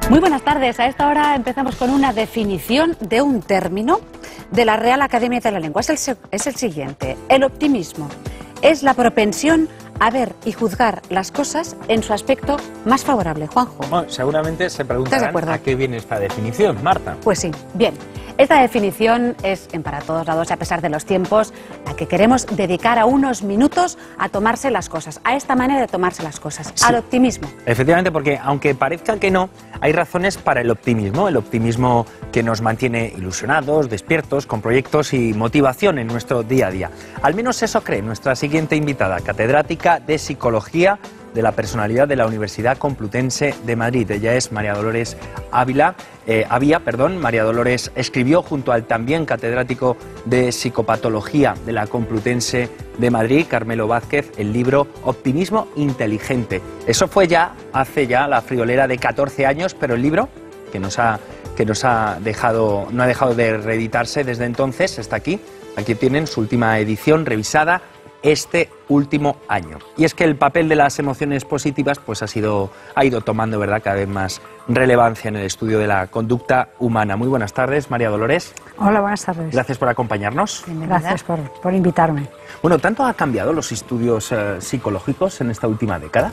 Muy buenas tardes. A esta hora empezamos con una definición de un término de la Real Academia de la Lengua. Es el siguiente. El optimismo es la propensión a ver y juzgar las cosas en su aspecto más favorable. Juanjo. Bueno, seguramente se preguntarán a qué viene esta definición, Marta. Pues sí, bien. Esta definición es en para todos lados, a pesar de los tiempos, la que queremos dedicar a unos minutos a tomarse las cosas, a esta manera de tomarse las cosas, sí, al optimismo. Efectivamente, porque aunque parezca que no, hay razones para el optimismo que nos mantiene ilusionados, despiertos, con proyectos y motivación en nuestro día a día. Al menos eso cree nuestra siguiente invitada, catedrática de Psicología de la Personalidad de la Universidad Complutense de Madrid. Ella es María Dolores Avía. María Dolores escribió junto al también catedrático de Psicopatología de la Complutense de Madrid, Carmelo Vázquez, el libro Optimismo Inteligente. Eso fue hace la friolera de 14 años, pero el libro que no ha dejado de reeditarse desde entonces está aquí. Aquí tienen su última edición revisada este último año. Y es que el papel de las emociones positivas pues ha ido tomando, ¿verdad?, cada vez más relevancia en el estudio de la conducta humana. Muy buenas tardes, María Dolores. Hola, buenas tardes. Gracias por acompañarnos. Gracias por invitarme. Bueno, ¿tanto ha cambiado los estudios psicológicos en esta última década?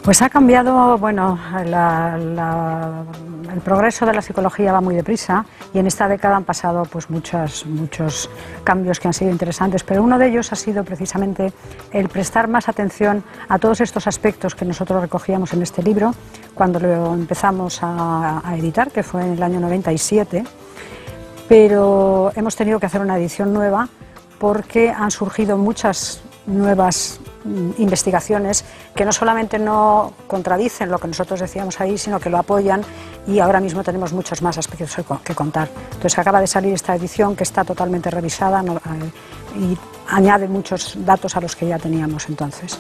Pues ha cambiado, bueno, el progreso de la psicología va muy deprisa y en esta década han pasado pues muchos cambios que han sido interesantes, pero uno de ellos ha sido precisamente el prestar más atención a todos estos aspectos que nosotros recogíamos en este libro cuando lo empezamos a editar, que fue en el año 97, pero hemos tenido que hacer una edición nueva porque han surgido muchas nuevas investigaciones que no solamente no contradicen lo que nosotros decíamos ahí, sino que lo apoyan, y ahora mismo tenemos muchos más aspectos que contar. Entonces acaba de salir esta edición que está totalmente revisada y añade muchos datos a los que ya teníamos entonces.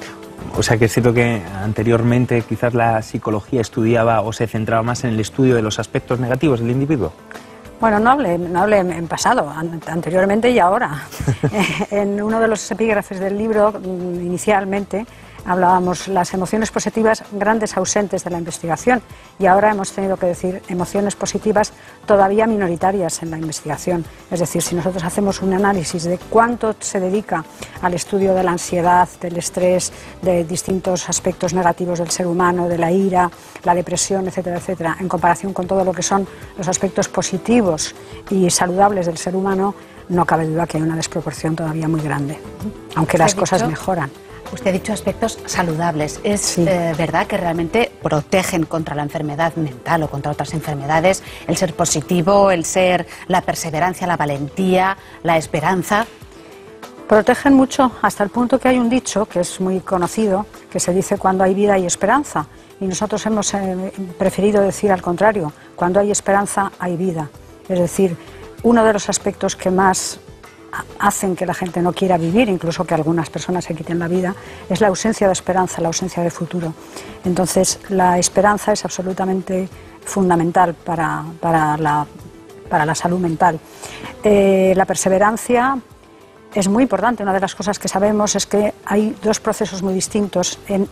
O sea que es cierto que anteriormente quizás la psicología estudiaba o se centraba más en el estudio de los aspectos negativos del individuo. Bueno, no hablé en pasado, anteriormente y ahora. En uno de los epígrafes del libro, inicialmente, hablábamos las emociones positivas grandes ausentes de la investigación, y ahora hemos tenido que decir emociones positivas todavía minoritarias en la investigación. Es decir, si nosotros hacemos un análisis de cuánto se dedica al estudio de la ansiedad, del estrés, de distintos aspectos negativos del ser humano, de la ira, la depresión, etcétera, etcétera, en comparación con todo lo que son los aspectos positivos y saludables del ser humano, no cabe duda que hay una desproporción todavía muy grande, aunque las cosas mejoran. Usted ha dicho aspectos saludables. ¿Es sí, verdad que realmente protegen contra la enfermedad mental o contra otras enfermedades? El ser positivo, la perseverancia, la valentía, la esperanza. Protegen mucho hasta el punto que hay un dicho que es muy conocido, que se dice: cuando hay vida hay esperanza. Y nosotros hemos preferido decir al contrario: cuando hay esperanza hay vida. Es decir, uno de los aspectos que más hacen que la gente no quiera vivir, incluso que algunas personas se quiten la vida, es la ausencia de esperanza, la ausencia de futuro. Entonces, la esperanza es absolutamente fundamental para la salud mental. La perseverancia es muy importante. Una de las cosas que sabemos es que hay dos procesos muy distintos en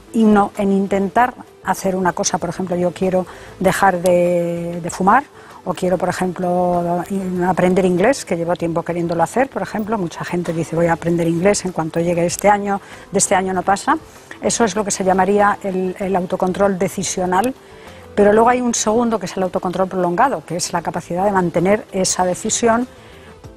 intentar hacer una cosa. Por ejemplo, yo quiero dejar de fumar, o quiero, por ejemplo, aprender inglés, que llevo tiempo queriéndolo hacer, por ejemplo. Mucha gente dice: voy a aprender inglés en cuanto llegue este año, de este año no pasa. Eso es lo que se llamaría el autocontrol decisional. Pero luego hay un segundo, que es el autocontrol prolongado, que es la capacidad de mantener esa decisión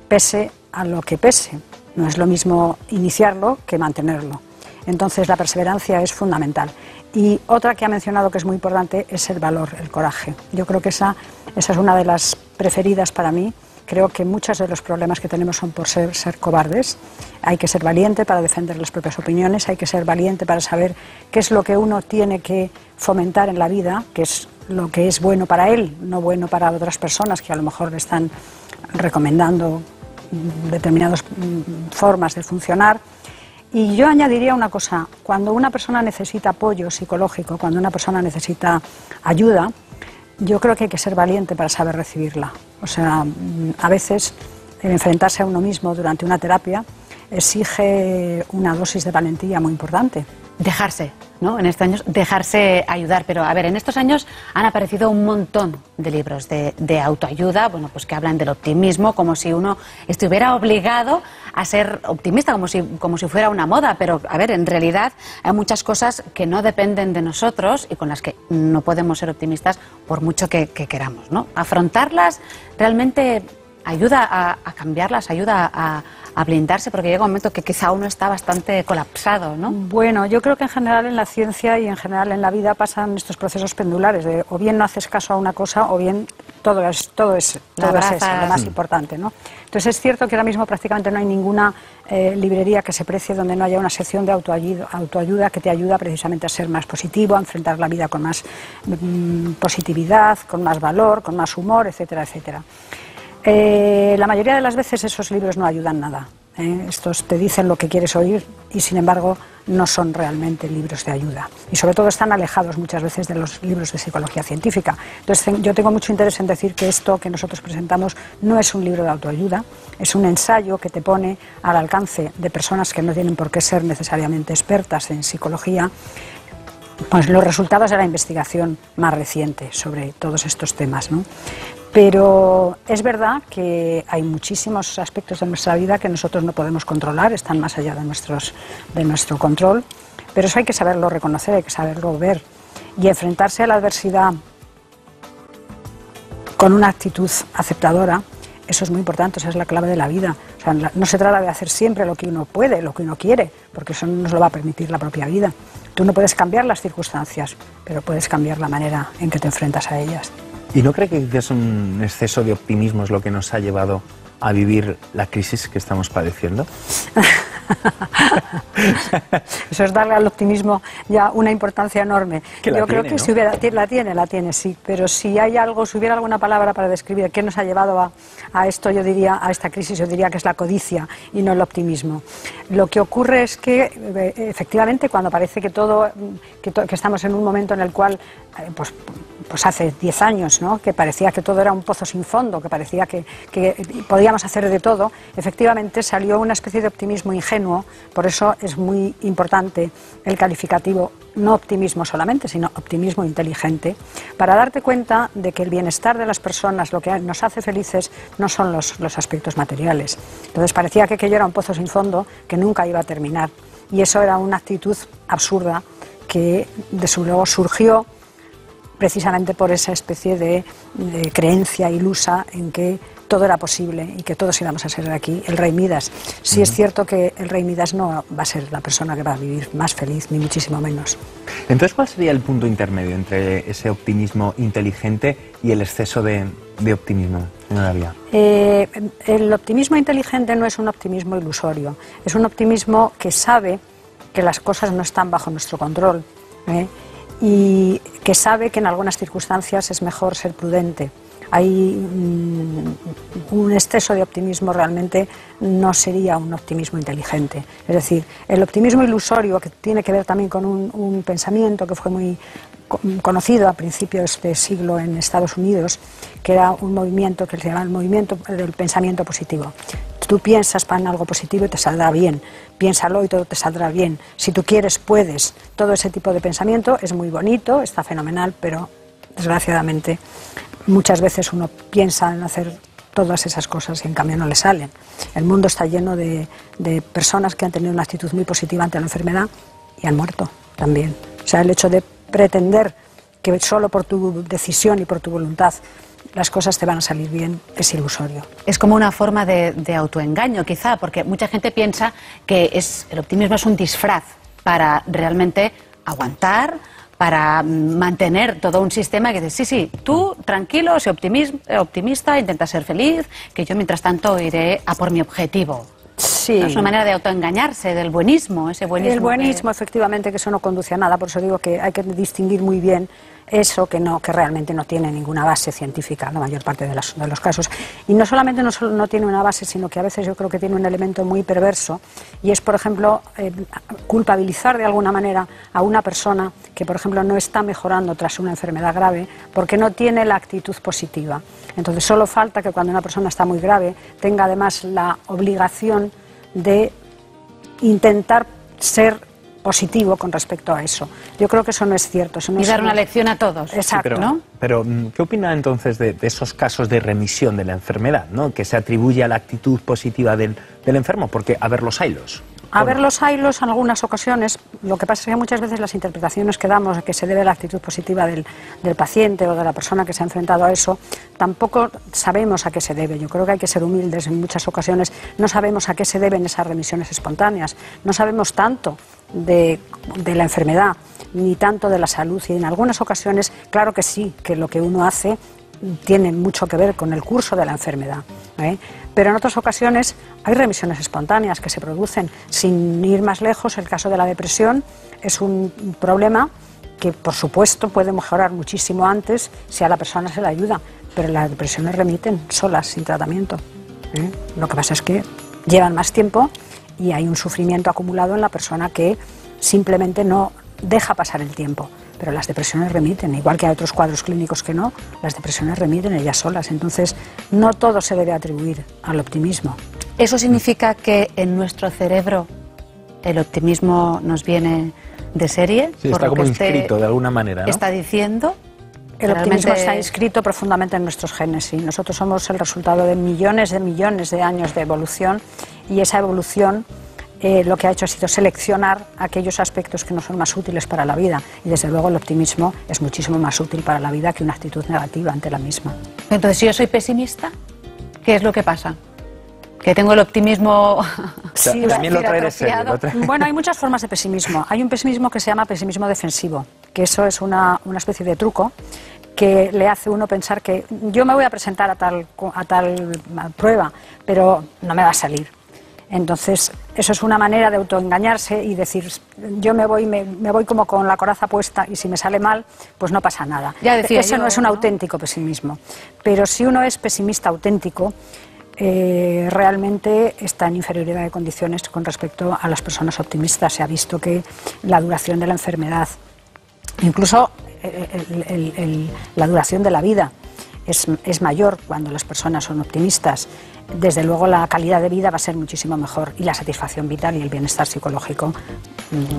pese a lo que pese. No es lo mismo iniciarlo que mantenerlo. Entonces la perseverancia es fundamental. Y otra que ha mencionado que es muy importante es el valor, el coraje. Yo creo que esa es una de las preferidas para mí. Creo que muchos de los problemas que tenemos son por ser cobardes. Hay que ser valiente para defender las propias opiniones, hay que ser valiente para saber qué es lo que uno tiene que fomentar en la vida, qué es lo que es bueno para él, no bueno para otras personas que a lo mejor le están recomendando determinadas formas de funcionar. Y yo añadiría una cosa: cuando una persona necesita apoyo psicológico, cuando una persona necesita ayuda, yo creo que hay que ser valiente para saber recibirla. O sea, a veces enfrentarse a uno mismo durante una terapia exige una dosis de valentía muy importante. Dejarse. ¿no? En estos años dejarse ayudar. Pero a ver, en estos años han aparecido un montón de libros de autoayuda, bueno, pues que hablan del optimismo, como si uno estuviera obligado a ser optimista, como si fuera una moda. Pero a ver, en realidad hay muchas cosas que no dependen de nosotros y con las que no podemos ser optimistas por mucho que queramos, ¿no? Afrontarlas realmente ayuda a cambiarlas, ayuda a blindarse, porque llega un momento que quizá uno está bastante colapsado, ¿no? Bueno, yo creo que en general en la ciencia y en general en la vida pasan estos procesos pendulares, de o bien no haces caso a una cosa o bien todo es eso, lo más importante, ¿no? Entonces es cierto que ahora mismo prácticamente no hay ninguna librería que se precie donde no haya una sección de autoayuda que te ayuda precisamente a ser más positivo, a enfrentar la vida con más positividad, con más valor, con más humor, etcétera, etcétera. La mayoría de las veces esos libros no ayudan nada. Estos te dicen lo que quieres oír y sin embargo no son realmente libros de ayuda. Y sobre todo están alejados muchas veces de los libros de psicología científica. Entonces yo tengo mucho interés en decir que esto que nosotros presentamos no es un libro de autoayuda, es un ensayo que te pone al alcance de personas que no tienen por qué ser necesariamente expertas en psicología, pues los resultados de la investigación más reciente sobre todos estos temas, ¿no? Pero es verdad que hay muchísimos aspectos de nuestra vida que nosotros no podemos controlar, están más allá de nuestro control, pero eso hay que saberlo reconocer, hay que saberlo ver y enfrentarse a la adversidad con una actitud aceptadora. Eso es muy importante, esa es la clave de la vida. O sea, no se trata de hacer siempre lo que uno puede, lo que uno quiere, porque eso no nos lo va a permitir la propia vida. Tú no puedes cambiar las circunstancias, pero puedes cambiar la manera en que te enfrentas a ellas. ¿Y no cree que quizás un exceso de optimismo es lo que nos ha llevado a vivir la crisis que estamos padeciendo? Eso es darle al optimismo ya una importancia enorme. Yo creo que, ¿no? Si hubiera, la tiene, sí, pero si hay algo, si hubiera alguna palabra para describir qué nos ha llevado a esto, yo diría, a esta crisis, yo diría que es la codicia y no el optimismo. Lo que ocurre es que, efectivamente, cuando parece que que estamos en un momento en el cual, pues hace 10 años, ¿no?, que parecía que todo era un pozo sin fondo, que parecía que podíamos hacer de todo, efectivamente salió una especie de optimismo ingenuo. Por eso es muy importante el calificativo, no optimismo solamente, sino optimismo inteligente, para darte cuenta de que el bienestar de las personas, lo que nos hace felices, no son los aspectos materiales. Entonces parecía que aquello era un pozo sin fondo que nunca iba a terminar, y eso era una actitud absurda que luego surgió precisamente por esa especie de creencia ilusa en que todo era posible y que todos íbamos a ser de aquí el rey Midas. Sí es cierto que el rey Midas no va a ser la persona que va a vivir más feliz, ni muchísimo menos. Entonces, ¿cuál sería el punto intermedio entre ese optimismo inteligente y el exceso de optimismo, señora Vía? El optimismo inteligente no es un optimismo ilusorio, es un optimismo que sabe que las cosas no están bajo nuestro control, y que sabe que en algunas circunstancias es mejor ser prudente. Hay un exceso de optimismo realmente no sería un optimismo inteligente. Es decir, el optimismo ilusorio, que tiene que ver también con un pensamiento que fue muy conocido a principios de siglo en Estados Unidos, que era un movimiento que se llama el movimiento del pensamiento positivo. Tú piensas en algo positivo y te saldrá bien, piénsalo y todo te saldrá bien, si tú quieres puedes. Todo ese tipo de pensamiento es muy bonito, está fenomenal, pero desgraciadamente muchas veces uno piensa en hacer todas esas cosas y en cambio no le salen. El mundo está lleno de personas que han tenido una actitud muy positiva ante la enfermedad y han muerto también. O sea, el hecho de pretender que solo por tu decisión y por tu voluntad las cosas te van a salir bien es ilusorio. Es como una forma de autoengaño, quizá, porque mucha gente piensa que el optimismo es un disfraz para realmente aguantar, para mantener todo un sistema que dice, sí, tú tranquilo, sé optimista, intenta ser feliz, que yo mientras tanto iré a por mi objetivo. Sí. Es una manera de autoengañarse, del buenismo, ese buenismo. El buenismo, efectivamente, que eso no conduce a nada, por eso digo que hay que distinguir muy bien eso que realmente no tiene ninguna base científica, la mayor parte de los casos. Y no solamente no tiene una base, sino que a veces yo creo que tiene un elemento muy perverso, y es, por ejemplo, culpabilizar de alguna manera a una persona que, por ejemplo, no está mejorando tras una enfermedad grave porque no tiene la actitud positiva. Entonces solo falta que cuando una persona está muy grave tenga además la obligación de intentar ser positivo con respecto a eso. Yo creo que eso no es cierto. Eso no y es dar una lección a todos. Exacto. Sí, ¿no? Pero, ¿qué opina entonces de esos casos de remisión de la enfermedad, ¿no? Que se atribuye a la actitud positiva del enfermo? Porque, a ver, los haylos. A ver, los haylos en algunas ocasiones, lo que pasa es que muchas veces las interpretaciones que damos a que se debe a la actitud positiva del paciente o de la persona que se ha enfrentado a eso, tampoco sabemos a qué se debe. Yo creo que hay que ser humildes en muchas ocasiones. No sabemos a qué se deben esas remisiones espontáneas. No sabemos tanto de la enfermedad ni tanto de la salud. Y en algunas ocasiones, claro que sí, que lo que uno hace tiene mucho que ver con el curso de la enfermedad, pero en otras ocasiones hay remisiones espontáneas que se producen. Sin ir más lejos, el caso de la depresión es un problema que por supuesto puede mejorar muchísimo antes si a la persona se le ayuda, pero las depresiones remiten solas, sin tratamiento. Lo que pasa es que llevan más tiempo y hay un sufrimiento acumulado en la persona que simplemente no deja pasar el tiempo. Pero las depresiones remiten, igual que hay otros cuadros clínicos que no, las depresiones remiten ellas solas. Entonces, no todo se debe atribuir al optimismo. ¿Eso significa que en nuestro cerebro el optimismo nos viene de serie? Sí, está como inscrito de alguna manera, ¿no? ¿Está diciendo? El optimismo está inscrito profundamente en nuestros genes, sí. Nosotros somos el resultado de millones de años de evolución, y esa evolución lo que ha hecho ha sido seleccionar aquellos aspectos que no son más útiles para la vida, y desde luego el optimismo es muchísimo más útil para la vida que una actitud negativa ante la misma. Entonces, si yo soy pesimista, ¿qué es lo que pasa? Que tengo el optimismo... Sí, también lo trae de serie. Bueno, hay muchas formas de pesimismo. Hay un pesimismo que se llama pesimismo defensivo, que eso es una especie de truco que le hace uno pensar que yo me voy a presentar a tal prueba, pero no me va a salir. Entonces, eso es una manera de autoengañarse y decir, yo me voy como con la coraza puesta, y si me sale mal, pues no pasa nada. Eso no es un auténtico pesimismo. Pero si uno es pesimista auténtico, realmente está en inferioridad de condiciones con respecto a las personas optimistas. Se ha visto que la duración de la enfermedad, incluso la duración de la vida, es mayor cuando las personas son optimistas. Desde luego la calidad de vida va a ser muchísimo mejor, y la satisfacción vital y el bienestar psicológico,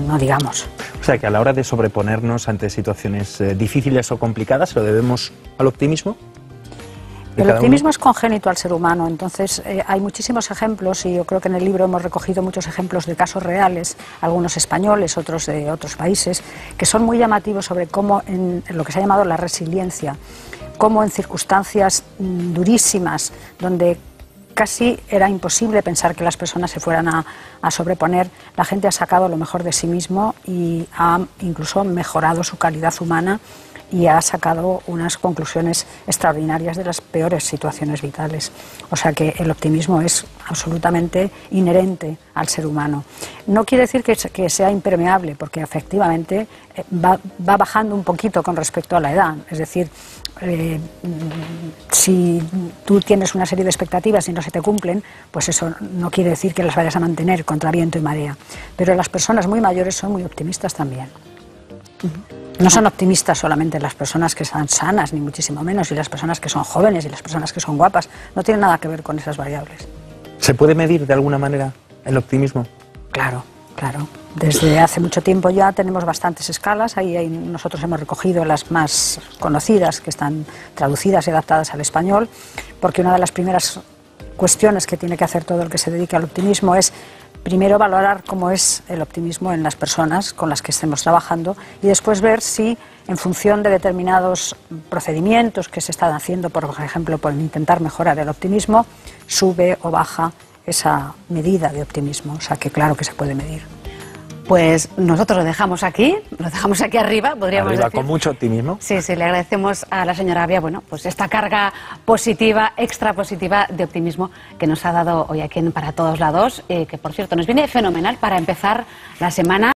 no digamos. O sea que a la hora de sobreponernos ante situaciones difíciles o complicadas, ¿lo debemos al optimismo? El optimismo es congénito al ser humano. Entonces hay muchísimos ejemplos, y yo creo que en el libro hemos recogido muchos ejemplos de casos reales, algunos españoles, otros de otros países, que son muy llamativos sobre cómo en lo que se ha llamado la resiliencia, cómo en circunstancias durísimas, donde casi era imposible pensar que las personas se fueran a sobreponer, la gente ha sacado lo mejor de sí mismo y ha incluso mejorado su calidad humana, y ha sacado unas conclusiones extraordinarias de las peores situaciones vitales. O sea que el optimismo es absolutamente inherente al ser humano. No quiere decir que sea impermeable, porque efectivamente va bajando un poquito con respecto a la edad. Es decir, si tú tienes una serie de expectativas y no se te cumplen, pues eso no quiere decir que las vayas a mantener contra viento y marea. Pero las personas muy mayores son muy optimistas también. No son optimistas solamente las personas que están sanas, ni muchísimo menos, y las personas que son jóvenes y las personas que son guapas. No tienen nada que ver con esas variables. ¿Se puede medir de alguna manera el optimismo? Claro, claro. Desde hace mucho tiempo ya tenemos bastantes escalas. Ahí nosotros hemos recogido las más conocidas, que están traducidas y adaptadas al español, porque una de las primeras cuestiones que tiene que hacer todo el que se dedique al optimismo es primero valorar cómo es el optimismo en las personas con las que estemos trabajando, y después ver si, en función de determinados procedimientos que se están haciendo, por ejemplo, por intentar mejorar el optimismo, sube o baja esa medida de optimismo. O sea que claro que se puede medir. Pues nosotros lo dejamos aquí arriba, podríamos decir. Con mucho optimismo. Sí, le agradecemos a la señora Avia, bueno, pues esta carga positiva, extra positiva de optimismo que nos ha dado hoy aquí en Para Todos Lados, que por cierto nos viene fenomenal para empezar la semana.